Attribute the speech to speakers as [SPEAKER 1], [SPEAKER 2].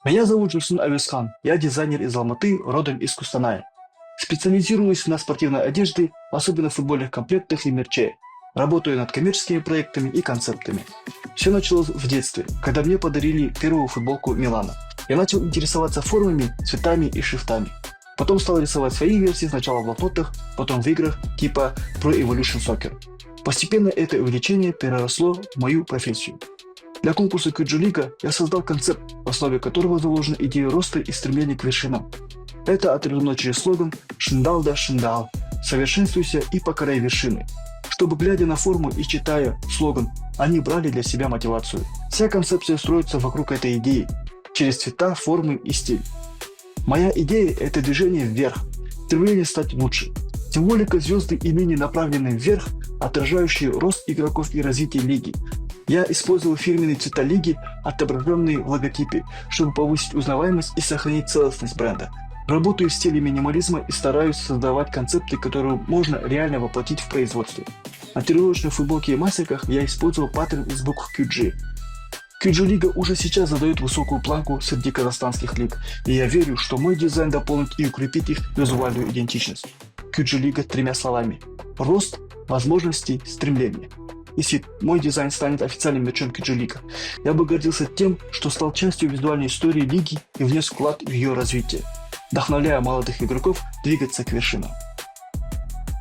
[SPEAKER 1] Меня зовут Журсун Авесхан, я дизайнер из Алматы, родом из Кустаная. Специализируюсь на спортивной одежде, особенно в футбольных комплектах и мерче. Работаю над коммерческими проектами и концептами. Все началось в детстве, когда мне подарили первую футболку Милана. Я начал интересоваться формами, цветами и шрифтами. Потом стал рисовать свои версии сначала в блокнотах, потом в играх типа Pro Evolution Soccer. Постепенно это увлечение переросло в мою профессию. Для конкурса QG Liga я создал концепт, в основе которого заложена идея роста и стремления к вершинам. Это отражено через слоган «Шиндал да Шиндал» – «Совершенствуйся и покоряй вершины», чтобы, глядя на форму и читая слоган, они брали для себя мотивацию. Вся концепция строится вокруг этой идеи, через цвета, формы и стиль. Моя идея – это движение вверх, стремление стать лучше. Символика звезды и линии направлены вверх, отражающие рост игроков и развитие лиги. Я использовал фирменные цвета лиги, отображенные в логотипе, чтобы повысить узнаваемость и сохранить целостность бренда. Работаю в стиле минимализма и стараюсь создавать концепты, которые можно реально воплотить в производстве. На тренировочной футболке и масиках я использовал паттерн из букв QG. QG Liga уже сейчас задает высокую планку среди казахстанских лиг, и я верю, что мой дизайн дополнит и укрепит их визуальную идентичность. QG Liga тремя словами: рост, возможности, стремление. Если мой дизайн станет официальным мерчом QG Liga, я бы гордился тем, что стал частью визуальной истории лиги и внес вклад в ее развитие, вдохновляя молодых игроков двигаться к вершинам.